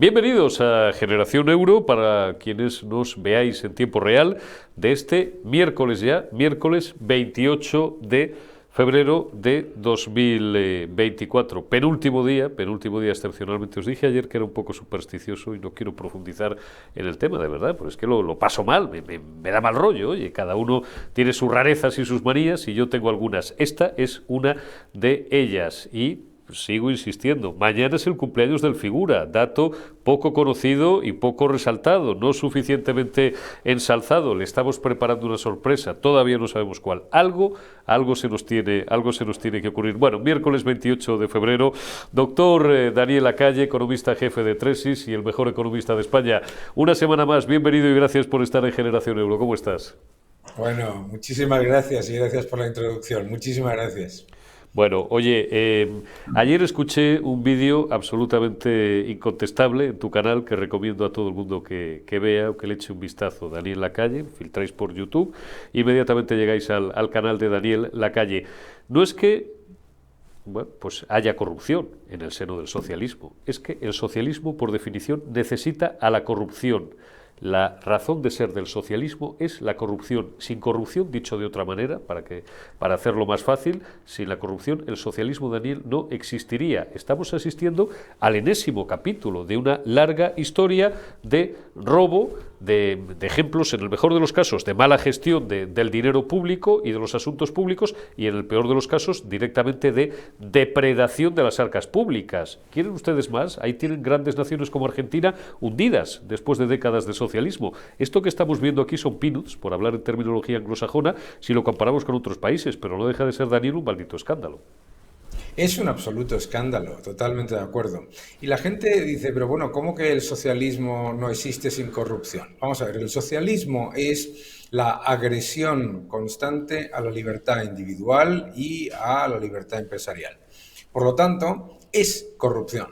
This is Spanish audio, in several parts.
Bienvenidos a Generación Euro para quienes nos veáis en tiempo real de este miércoles ya, miércoles 28 de febrero de 2024. Penúltimo día excepcionalmente. Os dije ayer que era un poco supersticioso y no quiero profundizar en el tema, de verdad, porque es que lo paso mal, me da mal rollo. Oye, cada uno tiene sus rarezas y sus manías y yo tengo algunas. Esta es una de ellas y sigo insistiendo, mañana es el cumpleaños del figura, dato poco conocido y poco resaltado, no suficientemente ensalzado. Le estamos preparando una sorpresa, todavía no sabemos cuál. Algo se nos tiene que ocurrir. Bueno, miércoles 28 de febrero, doctor Daniel Lacalle, economista jefe de Tresis y el mejor economista de España. Una semana más, bienvenido y gracias por estar en Generación Euro. ¿Cómo estás? Bueno, muchísimas gracias y gracias por la introducción. Muchísimas gracias. Bueno, oye, ayer escuché un vídeo absolutamente incontestable en tu canal que recomiendo a todo el mundo que vea o que le eche un vistazo. Daniel Lacalle, filtráis por YouTube, inmediatamente llegáis al canal de Daniel Lacalle. No es que bueno, pues haya corrupción en el seno del socialismo, es que el socialismo, por definición, necesita a la corrupción. La razón de ser del socialismo es la corrupción. Sin corrupción, dicho de otra manera, para hacerlo más fácil, sin la corrupción el socialismo, Daniel, no existiría. Estamos asistiendo al enésimo capítulo de una larga historia de robo, de ejemplos, en el mejor de los casos, de mala gestión del dinero público y de los asuntos públicos, y en el peor de los casos, directamente de depredación de las arcas públicas. ¿Quieren ustedes más? Ahí tienen grandes naciones como Argentina hundidas después de décadas de socialismo. Esto que estamos viendo aquí son peanuts, por hablar en terminología anglosajona, si lo comparamos con otros países, pero no deja de ser, Daniel, un maldito escándalo. Es un absoluto escándalo, totalmente de acuerdo. Y la gente dice, pero bueno, ¿cómo que el socialismo no existe sin corrupción? Vamos a ver, el socialismo es la agresión constante a la libertad individual y a la libertad empresarial. Por lo tanto, es corrupción.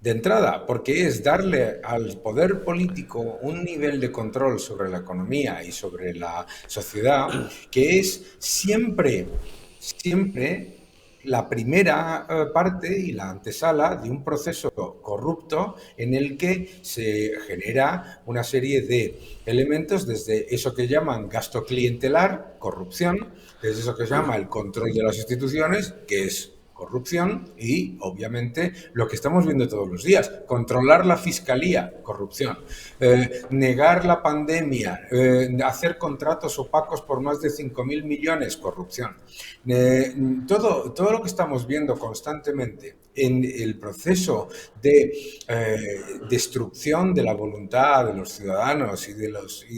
De entrada, porque es darle al poder político un nivel de control sobre la economía y sobre la sociedad que es siempre la primera parte y la antesala de un proceso corrupto en el que se genera una serie de elementos desde eso que llaman gasto clientelar, corrupción, desde eso que se llama el control de las instituciones, que es corrupción, y obviamente lo que estamos viendo todos los días, controlar la fiscalía, corrupción, negar la pandemia, hacer contratos opacos por más de 5.000 millones, corrupción. Todo lo que estamos viendo constantemente en el proceso de destrucción de la voluntad de los ciudadanos y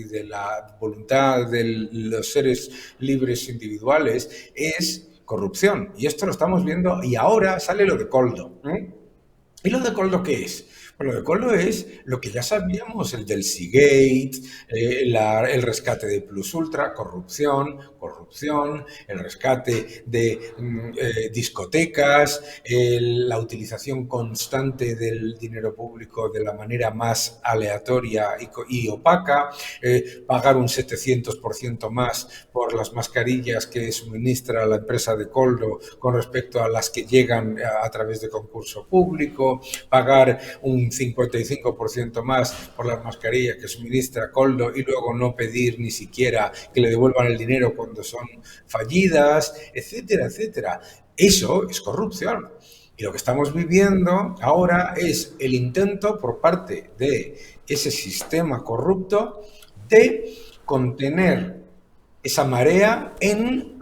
de la voluntad de los seres libres individuales es corrupción. Y esto lo estamos viendo y ahora sale lo de Coldo. ¿Y lo de Coldo qué es? Pues lo de Coldo es lo que ya sabíamos, el del Seagate, el rescate de Plus Ultra, corrupción, el rescate de discotecas, la utilización constante del dinero público de la manera más aleatoria y opaca, pagar un 700% más por las mascarillas que suministra la empresa de Coldo con respecto a las que llegan a través de concurso público, pagar un 55% más por las mascarillas que suministra Coldo y luego no pedir ni siquiera que le devuelvan el dinero cuando son fallidas, etcétera, etcétera. Eso es corrupción. Y lo que estamos viviendo ahora es el intento por parte de ese sistema corrupto de contener esa marea en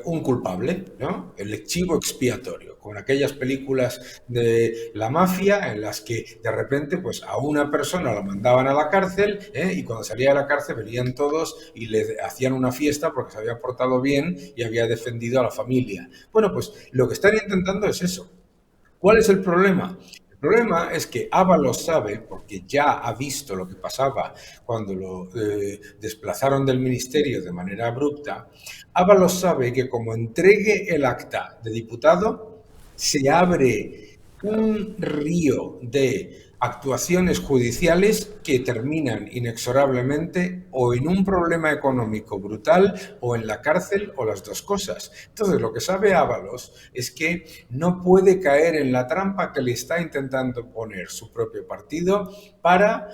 un culpable, ¿no? El chivo expiatorio, con aquellas películas de la mafia en las que de repente pues a una persona la mandaban a la cárcel y cuando salía de la cárcel venían todos y le hacían una fiesta porque se había portado bien y había defendido a la familia. Bueno, pues lo que están intentando es eso. ¿Cuál es el problema? El problema es que Ábalos sabe, porque ya ha visto lo que pasaba cuando lo desplazaron del ministerio de manera abrupta, Ábalos sabe que como entregue el acta de diputado, se abre un río de actuaciones judiciales que terminan inexorablemente o en un problema económico brutal o en la cárcel o las dos cosas. Entonces, lo que sabe Ábalos es que no puede caer en la trampa que le está intentando poner su propio partido para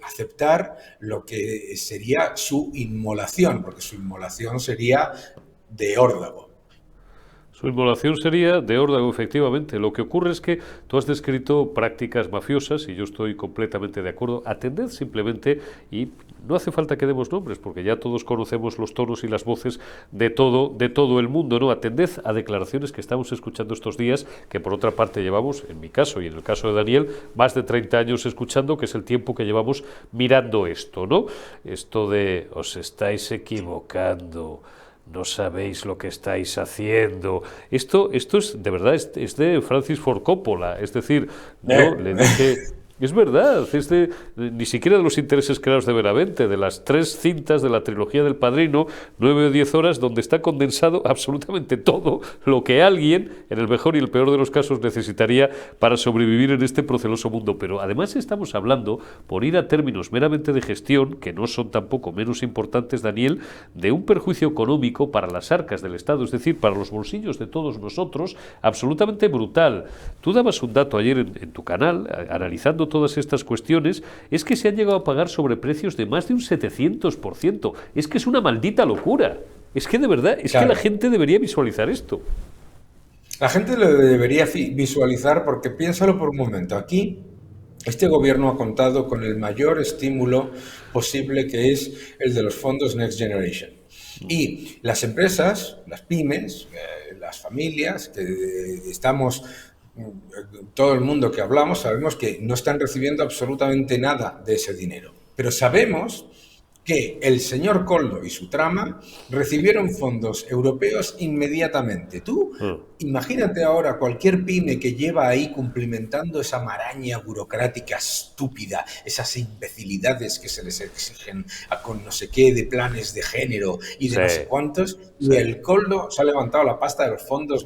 aceptar lo que sería su inmolación, porque su inmolación sería de órdago. Su inmolación sería de órdago, efectivamente. Lo que ocurre es que tú has descrito prácticas mafiosas y yo estoy completamente de acuerdo. Atended simplemente, y no hace falta que demos nombres, porque ya todos conocemos los tonos y las voces de todo el mundo, ¿no? Atended a declaraciones que estamos escuchando estos días, que por otra parte llevamos, en mi caso y en el caso de Daniel, más de 30 años escuchando, que es el tiempo que llevamos mirando esto, ¿no? Esto de os estáis equivocando, no sabéis lo que estáis haciendo. Esto es, de verdad, es de Francis Ford Coppola. Es decir, yo le dije... Es verdad, ni siquiera de los intereses creados de Benavente, de las 3 cintas de la trilogía del Padrino, 9 o 10 horas, donde está condensado absolutamente todo lo que alguien, en el mejor y el peor de los casos, necesitaría para sobrevivir en este proceloso mundo. Pero además estamos hablando, por ir a términos meramente de gestión, que no son tampoco menos importantes, Daniel, de un perjuicio económico para las arcas del Estado, es decir, para los bolsillos de todos nosotros, absolutamente brutal. Tú dabas un dato ayer en tu canal, analizando todas estas cuestiones, es que se han llegado a pagar sobreprecios de más de un 700%. Es que es una maldita locura. Es que de verdad, es claro, que la gente debería visualizar esto. La gente lo debería visualizar porque piénsalo por un momento. Aquí, este gobierno ha contado con el mayor estímulo posible, que es el de los fondos Next Generation. Y las empresas, las pymes, las familias, que estamos... todo el mundo que hablamos sabemos que no están recibiendo absolutamente nada de ese dinero, pero sabemos que el señor Koldo y su trama recibieron fondos europeos inmediatamente. Tú imagínate ahora cualquier pyme que lleva ahí cumplimentando esa maraña burocrática estúpida, esas imbecilidades que se les exigen con no sé qué de planes de género y de no sé cuántos, y el Koldo se ha levantado la pasta de los fondos.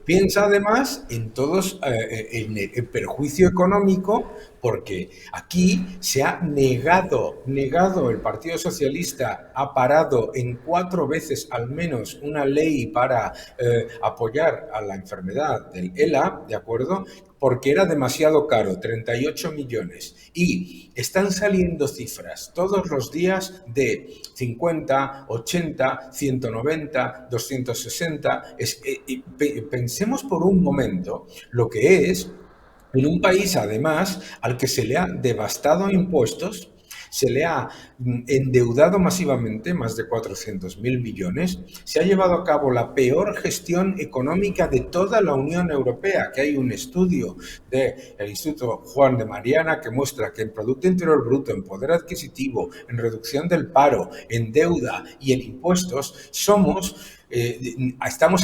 Piensa además en todos, en el perjuicio económico, porque aquí se ha negado, el Partido Socialista ha parado en 4 veces al menos una ley para apoyar a la enfermedad del ELA, ¿de acuerdo?, porque era demasiado caro, 38 millones. Y están saliendo cifras todos los días de 50, 80, 190, 260. Pensemos por un momento lo que es en un país, además, al que se le ha devastado impuestos, se le ha endeudado masivamente, más de 400.000 millones, se ha llevado a cabo la peor gestión económica de toda la Unión Europea, que hay un estudio del Instituto Juan de Mariana que muestra que en Producto Interior Bruto, en poder adquisitivo, en reducción del paro, en deuda y en impuestos, estamos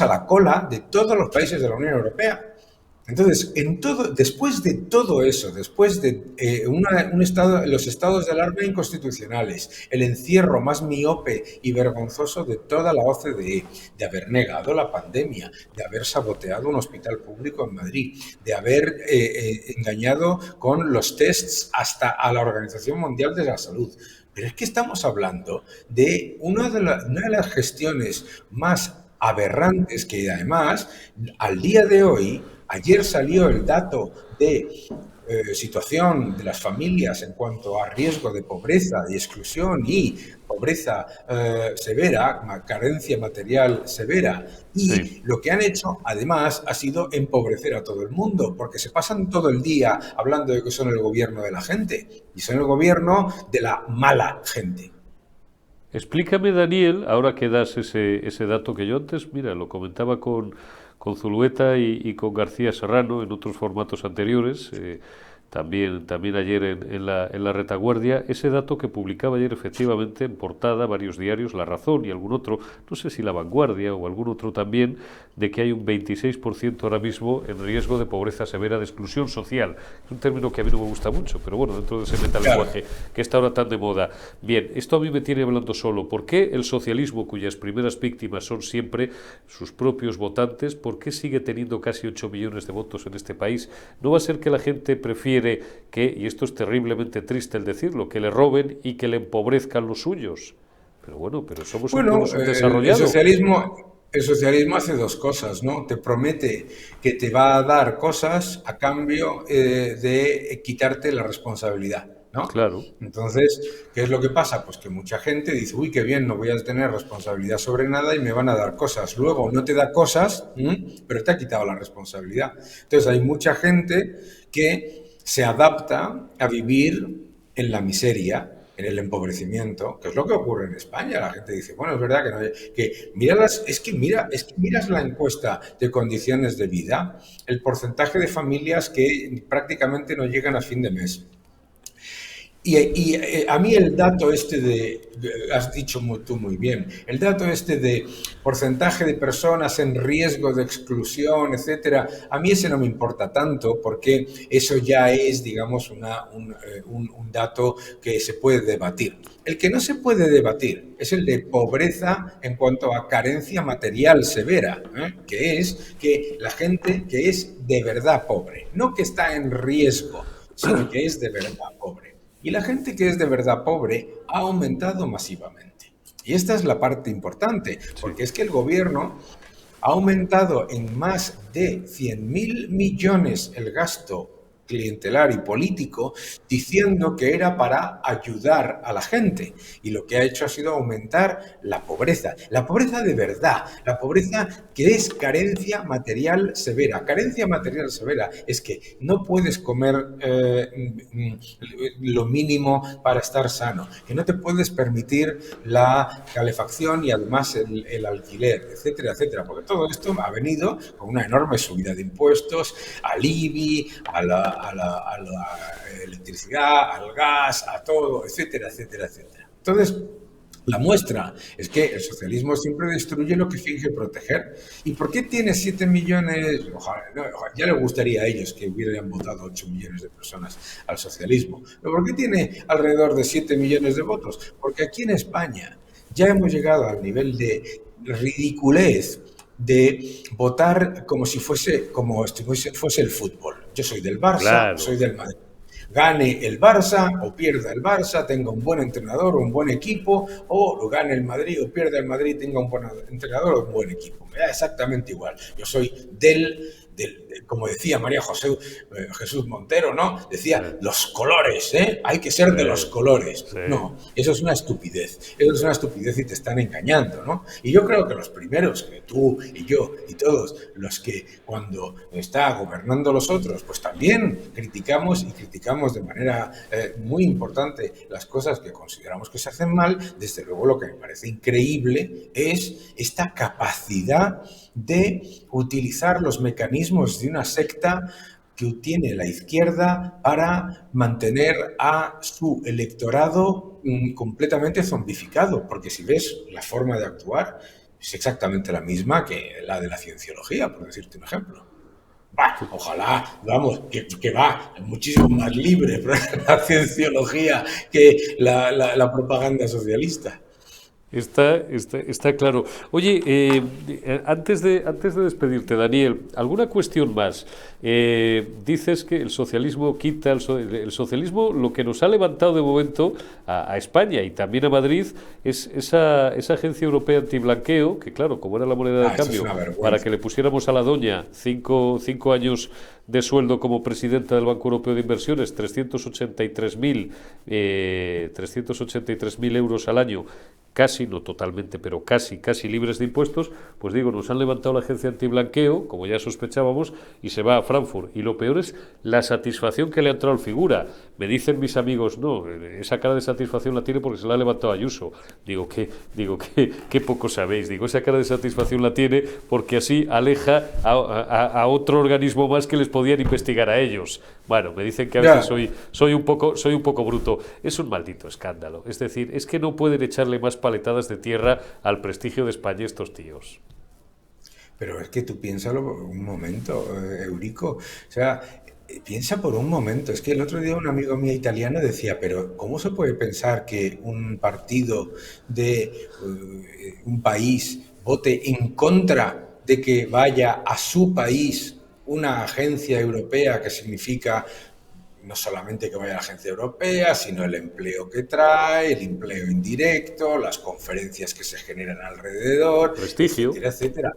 a la cola de todos los países de la Unión Europea. Entonces, después de todo eso, después de los estados de alarma inconstitucionales, el encierro más miope y vergonzoso de toda la OCDE, de haber negado la pandemia, de haber saboteado un hospital público en Madrid, de haber engañado con los tests hasta a la Organización Mundial de la Salud. Pero es que estamos hablando de una de las gestiones más aberrantes que, además, al día de hoy... Ayer salió el dato de situación de las familias en cuanto a riesgo de pobreza y exclusión y pobreza severa, carencia material severa. Y lo que han hecho, además, ha sido empobrecer a todo el mundo, porque se pasan todo el día hablando de que son el gobierno de la gente y son el gobierno de la mala gente. Explícame, Daniel, ahora que das ese dato que yo antes, mira, lo comentaba con Zulueta y con García Serrano en otros formatos anteriores. también ayer en la retaguardia, ese dato que publicaba ayer efectivamente en portada varios diarios, La Razón y algún otro, no sé si La Vanguardia o algún otro también, de que hay un 26% ahora mismo en riesgo de pobreza severa, de exclusión social. Es un término que a mí no me gusta mucho, pero bueno, dentro de ese metalenguaje que está ahora tan de moda. Bien, esto a mí me tiene hablando solo. ¿Por qué el socialismo, cuyas primeras víctimas son siempre sus propios votantes, por qué sigue teniendo casi 8 millones de votos en este país? ¿No va a ser que la gente prefiere que, y esto es terriblemente triste el decirlo, que le roben y que le empobrezcan los suyos? Pero bueno, pero somos un pueblo subdesarrollado. El socialismo hace dos cosas, ¿no? Te promete que te va a dar cosas a cambio de quitarte la responsabilidad, ¿no? Claro. Entonces, ¿qué es lo que pasa? Pues que mucha gente dice, uy, qué bien, no voy a tener responsabilidad sobre nada y me van a dar cosas. Luego no te da cosas, pero te ha quitado la responsabilidad. Entonces, hay mucha gente que se adapta a vivir en la miseria, en el empobrecimiento, que es lo que ocurre en España. La gente dice, bueno, es verdad que, es que miras la encuesta de condiciones de vida, el porcentaje de familias que prácticamente no llegan a fin de mes. Y a mí el dato has dicho tú muy bien, el dato de porcentaje de personas en riesgo de exclusión, etcétera, a mí ese no me importa tanto porque eso ya es, digamos, un dato que se puede debatir. El que no se puede debatir es el de pobreza en cuanto a carencia material severa, que es que la gente que es de verdad pobre, no que está en riesgo, sino que es de verdad pobre. Y la gente que es de verdad pobre ha aumentado masivamente. Y esta es la parte importante, porque es que el gobierno ha aumentado en más de 100.000 millones el gasto clientelar y político, diciendo que era para ayudar a la gente. Y lo que ha hecho ha sido aumentar la pobreza de verdad, la pobreza que es carencia material severa. Carencia material severa es que no puedes comer lo mínimo para estar sano, que no te puedes permitir la calefacción y además el alquiler, etcétera, etcétera, porque todo esto ha venido con una enorme subida de impuestos al IBI, a la electricidad, al gas, a todo, etcétera, etcétera, etcétera. Entonces, la muestra es que el socialismo siempre destruye lo que finge proteger. ¿Y por qué tiene 7 millones? Ojalá, ya le gustaría a ellos que hubieran votado 8 millones de personas al socialismo. ¿Pero por qué tiene alrededor de 7 millones de votos? Porque aquí en España ya hemos llegado al nivel de ridiculez de votar como si fuese el fútbol. Yo soy del Barça, claro. Soy del Madrid. Gane el Barça o pierda el Barça, tenga un buen entrenador o un buen equipo, o gane el Madrid o pierda el Madrid, tenga un buen entrenador o un buen equipo. Me da exactamente igual. Yo soy como decía María José Jesús Montero, ¿no? Decía, los colores, hay que ser de los colores. Sí. No, eso es una estupidez. Eso es una estupidez y te están engañando, ¿no? Y yo creo que los primeros, que tú y yo y todos, los que cuando está gobernando los otros, pues también criticamos de manera muy importante las cosas que consideramos que se hacen mal. Desde luego lo que me parece increíble es esta capacidad de utilizar los mecanismos de una secta que tiene la izquierda para mantener a su electorado completamente zombificado, porque si ves la forma de actuar es exactamente la misma que la de la cienciología, por decirte un ejemplo. Ojalá, vamos, que va muchísimo más libre la cienciología que la propaganda socialista. Está claro. Oye, antes de despedirte, Daniel, ¿alguna cuestión más? Dices que el socialismo quita, el socialismo lo que nos ha levantado de momento a España y también a Madrid es esa agencia europea antiblanqueo, que claro, como era la moneda de cambio, para que le pusiéramos a la doña 5 años de sueldo como presidenta del Banco Europeo de Inversiones, 383.000 euros al año, casi, no totalmente, pero casi libres de impuestos, pues digo, nos han levantado la agencia antiblanqueo, como ya sospechábamos, y se va a Frankfurt. Y lo peor es la satisfacción que le ha entrado al figura. Me dicen mis amigos, no, esa cara de satisfacción la tiene porque se la ha levantado Ayuso. Qué poco sabéis. Digo, esa cara de satisfacción la tiene porque así aleja a otro organismo más que les podían investigar a ellos. Bueno, me dicen que a veces Ya, soy un poco bruto. Es un maldito escándalo. Es decir, es que no pueden echarle más paletadas de tierra al prestigio de España estos tíos. pero es que tú piénsalo por un momento, Eurico. O sea, piensa por un momento. Es que el otro día un amigo mío italiano decía, pero ¿cómo se puede pensar que un partido de un país vote en contra de que vaya a su país una agencia europea que significa no solamente que vaya a la agencia europea, sino el empleo que trae, el empleo indirecto, las conferencias que se generan alrededor, Prestigio. etcétera, etcétera?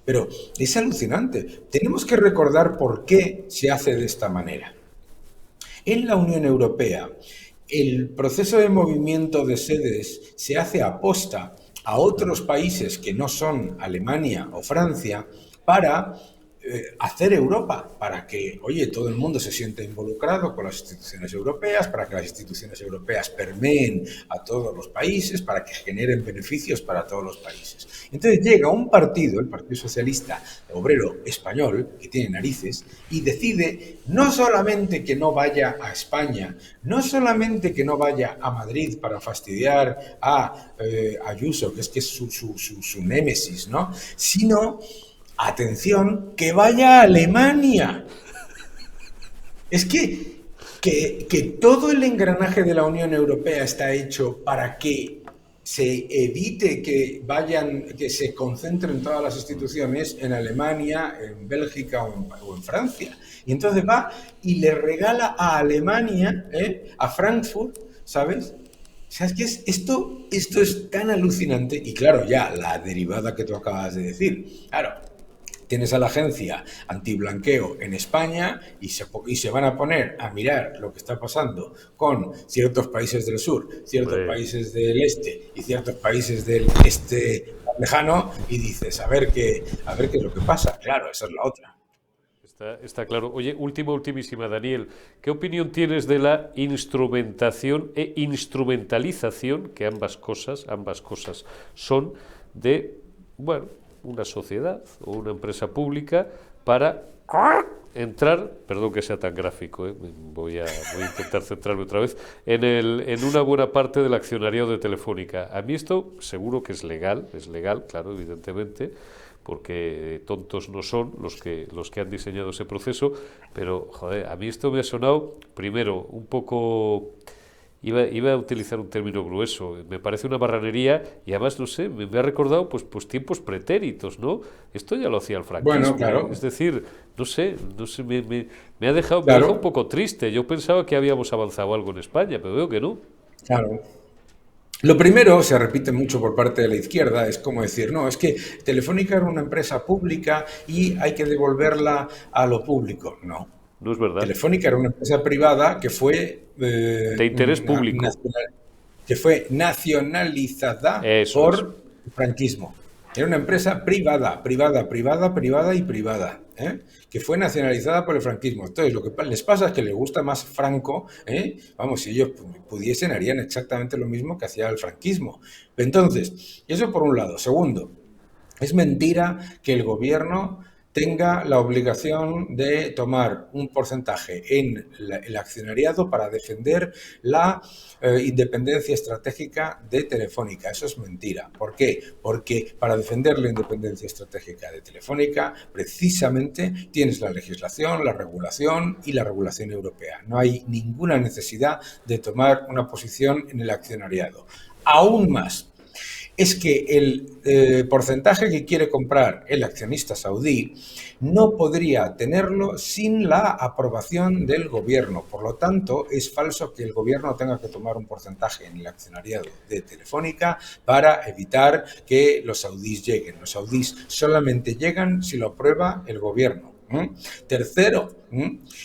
Pero es alucinante. Tenemos que recordar por qué se hace de esta manera. En la Unión Europea, el proceso de movimiento de sedes se hace aposta a otros países que no son Alemania o Francia para hacer Europa, para que, oye, todo el mundo se sienta involucrado con las instituciones europeas, para que las instituciones europeas permeen a todos los países, para que generen beneficios para todos los países. Entonces llega un partido, el Partido Socialista Obrero Español, que tiene narices, y decide no solamente que no vaya a España, no solamente que no vaya a Madrid para fastidiar a Ayuso, que es su némesis, ¿no? Sino, atención, que vaya a Alemania. Es que todo el engranaje de la Unión Europea está hecho para que se evite que se concentren todas las instituciones en Alemania, en Bélgica o en Francia. Y entonces va y le regala a Alemania, a Frankfurt, ¿sabes? O sea, es que esto es tan alucinante. Y claro, ya la derivada que tú acabas de decir. Claro, tienes a la agencia antiblanqueo en España y se van a poner a mirar lo que está pasando con ciertos países del sur, ciertos Hombre, países del este y ciertos países del este lejano y dices, a ver qué es lo que pasa. Claro, esa es la otra. está claro. Oye, ultimísima, Daniel, ¿qué opinión tienes de la instrumentación e instrumentalización, que ambas cosas son, de, bueno, una sociedad o una empresa pública para entrar, perdón que sea tan gráfico, voy a intentar centrarme otra vez, en una buena parte del accionariado de Telefónica? A mí esto seguro que es legal, claro, evidentemente, porque tontos no son los que han diseñado ese proceso, pero joder, a mí esto me ha sonado, primero, un poco... Iba a utilizar un término grueso, me parece una marranería y además, no sé, me ha recordado pues tiempos pretéritos, ¿no? Esto ya lo hacía el Bueno, franquismo, ¿eh? Es claro, decir, no sé, me ha dejado un claro, poco triste. Yo pensaba que habíamos avanzado algo en España, pero veo que no. claro. Lo primero, se repite mucho por parte de la izquierda, es como decir, no, es que Telefónica era una empresa pública y hay que devolverla a lo público. No, No es verdad. Telefónica era una empresa privada De interés público. que fue nacionalizada Eso es. por el franquismo. Era una empresa privada y privada, ¿eh? Que fue nacionalizada por el franquismo. Entonces, lo que les pasa es que les gusta más Franco, ¿eh? Vamos, si ellos pudiesen, harían exactamente lo mismo que hacía el franquismo. Entonces, eso por un lado. Segundo, es mentira que el gobierno tenga la obligación de tomar un porcentaje en el accionariado para defender la independencia estratégica de Telefónica. Eso es mentira. ¿Por qué? Porque para defender la independencia estratégica de Telefónica, precisamente tienes la legislación, la regulación y la regulación europea. No hay ninguna necesidad de tomar una posición en el accionariado. Aún más, es que el porcentaje que quiere comprar el accionista saudí no podría tenerlo sin la aprobación del gobierno. Por lo tanto, es falso que el gobierno tenga que tomar un porcentaje en el accionariado de Telefónica para evitar que los saudíes lleguen. Los saudíes solamente llegan si lo aprueba el gobierno. Tercero,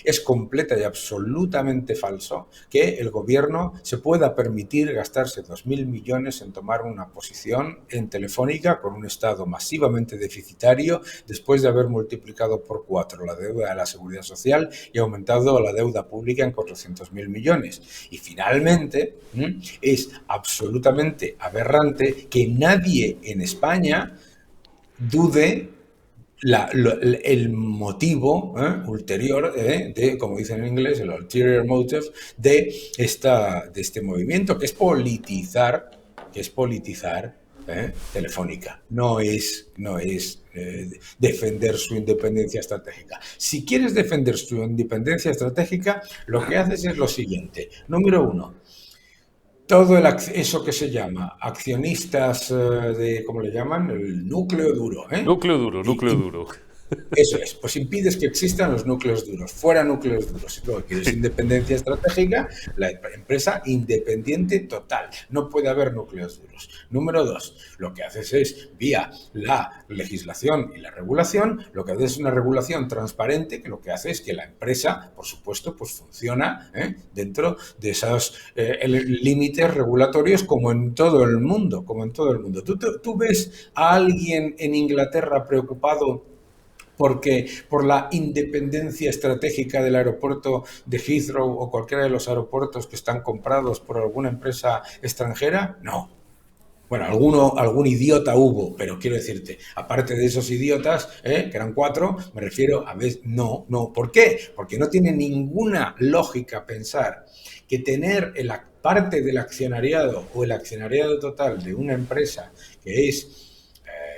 es completa y absolutamente falso que el gobierno se pueda permitir gastarse 2.000 millones en tomar una posición en Telefónica con un Estado masivamente deficitario después de haber multiplicado por 4 la deuda de la Seguridad Social y aumentado la deuda pública en 400.000 millones. Y finalmente, es absolutamente aberrante que nadie en España dude el motivo ulterior de, como dicen en inglés, el ulterior motive de este movimiento, que es politizar Telefónica. No es defender su independencia estratégica. Si quieres defender su independencia estratégica, lo que haces es lo siguiente. Número uno, todo eso que se llama accionistas ¿cómo le llaman? El núcleo duro. Núcleo duro. Eso es, pues impides que existan los núcleos duros, fuera núcleos duros. Si tú quieres independencia estratégica, la empresa independiente total, no puede haber núcleos duros. Número dos, lo que haces es, vía la legislación y la regulación, lo que haces es una regulación transparente que lo que hace es que la empresa, por supuesto, pues funciona dentro de esos límites regulatorios como en todo el mundo, ¿Tú ves a alguien en Inglaterra preocupado por la independencia estratégica del aeropuerto de Heathrow o cualquiera de los aeropuertos que están comprados por alguna empresa extranjera? No. Bueno, algún idiota hubo, pero quiero decirte, aparte de esos idiotas, que eran 4, me refiero a veces, no. ¿Por qué? Porque no tiene ninguna lógica pensar que tener la parte del accionariado o el accionariado total de una empresa que es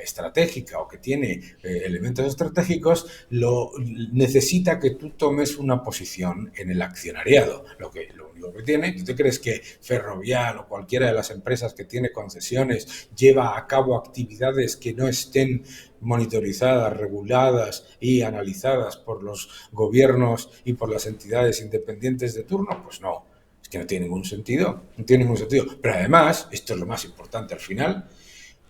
estratégica o que tiene elementos estratégicos, necesita que tú tomes una posición en el accionariado. Lo único que tiene, ¿tú crees que Ferrovial o cualquiera de las empresas que tiene concesiones lleva a cabo actividades que no estén monitorizadas, reguladas y analizadas por los gobiernos y por las entidades independientes de turno? Pues no, es que no tiene ningún sentido, Pero además, esto es lo más importante al final,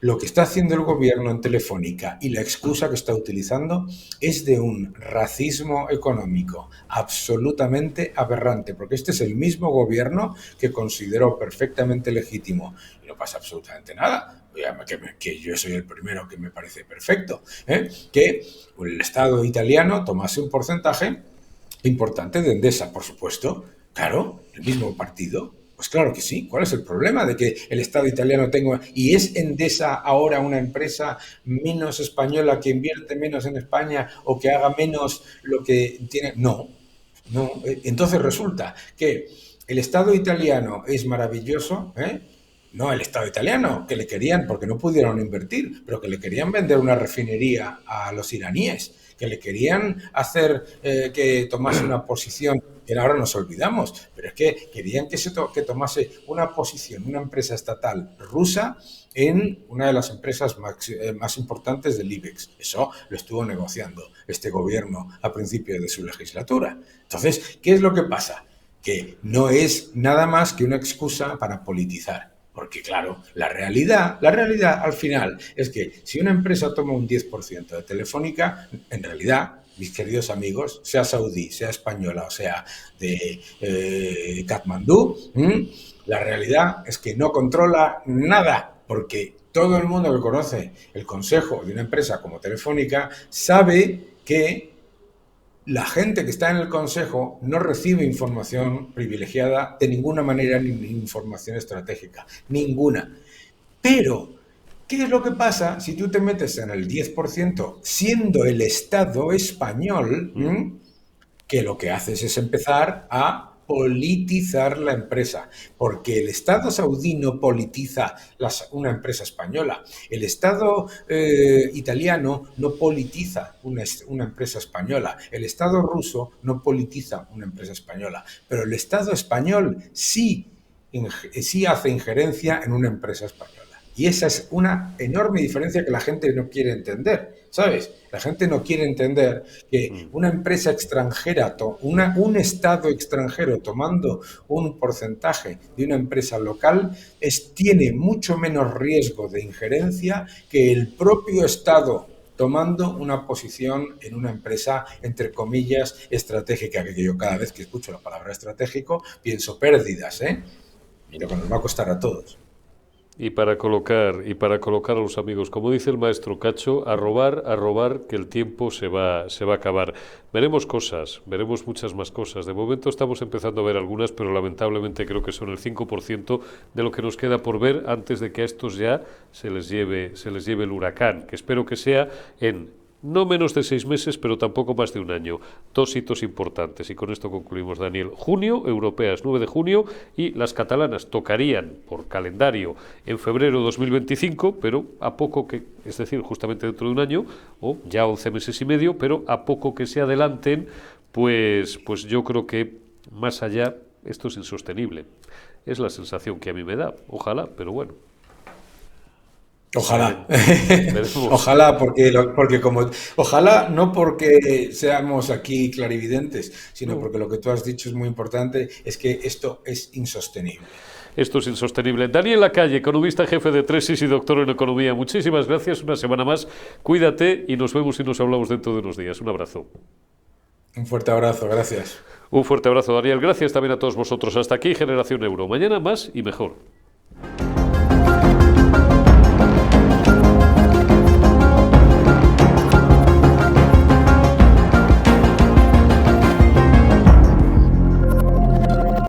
lo que está haciendo el gobierno en Telefónica y la excusa que está utilizando es de un racismo económico absolutamente aberrante, porque este es el mismo gobierno que consideró perfectamente legítimo, y no pasa absolutamente nada, que yo soy el primero que me parece perfecto, que el Estado italiano tomase un porcentaje importante de Endesa, por supuesto, claro, el mismo partido. Pues claro que sí. ¿Cuál es el problema de que el Estado italiano tenga... ¿Y es Endesa ahora una empresa menos española que invierte menos en España o que haga menos lo que tiene? No. Entonces resulta que el Estado italiano es maravilloso, No el Estado italiano, que le querían, porque no pudieron invertir, pero que le querían vender una refinería a los iraníes, que le querían hacer que tomase una posición, que ahora nos olvidamos, pero es que querían que tomase una posición, una empresa estatal rusa en una de las empresas más importantes del IBEX. Eso lo estuvo negociando este gobierno a principio de su legislatura. Entonces, ¿qué es lo que pasa? Que no es nada más que una excusa para politizar. Porque, claro, la realidad al final es que si una empresa toma un 10% de Telefónica, en realidad, mis queridos amigos, sea saudí, sea española o sea de Katmandú, la realidad es que no controla nada, porque todo el mundo que conoce el consejo de una empresa como Telefónica sabe que la gente que está en el consejo no recibe información privilegiada de ninguna manera, ni información estratégica, ninguna. Pero, ¿qué es lo que pasa si tú te metes en el 10% siendo el Estado español, que lo que haces es empezar a politizar la empresa? Porque el Estado saudí no politiza una empresa española, el Estado italiano no politiza una empresa española, el Estado ruso no politiza una empresa española, pero el Estado español sí hace injerencia en una empresa española. Y esa es una enorme diferencia que la gente no quiere entender, ¿sabes? La gente no quiere entender que una empresa extranjera, un Estado extranjero tomando un porcentaje de una empresa local tiene mucho menos riesgo de injerencia que el propio Estado tomando una posición en una empresa, entre comillas, estratégica, que yo cada vez que escucho la palabra estratégico pienso pérdidas, ¿eh? Y lo que nos va a costar a todos. Y para colocar a los amigos, como dice el maestro Cacho, a robar, que el tiempo se va a acabar. Veremos cosas, veremos muchas más cosas. De momento estamos empezando a ver algunas, pero lamentablemente creo que son el 5% de lo que nos queda por ver antes de que a estos ya se les lleve el huracán, que espero que sea en no menos de 6 meses, pero tampoco más de un año. 2 hitos importantes. Y con esto concluimos, Daniel. Junio, europeas, 9 de junio, y las catalanas tocarían por calendario en febrero de 2025, pero a poco que, es decir, justamente dentro de un año, o ya 11 meses y medio, pero a poco que se adelanten, pues yo creo que más allá esto es insostenible. Es la sensación que a mí me da. Ojalá, pero bueno. Ojalá, Veremos. ojalá, ojalá no porque seamos aquí clarividentes, sino No. porque lo que tú has dicho es muy importante, es que esto es insostenible. Esto es insostenible. Daniel Lacalle, economista jefe de Tresis y doctor en economía. Muchísimas gracias. Una semana más. Cuídate y nos vemos y nos hablamos dentro de unos días. Un abrazo. Un fuerte abrazo, gracias. Un fuerte abrazo, Daniel. Gracias también a todos vosotros. Hasta aquí, Generación Euro. Mañana más y mejor.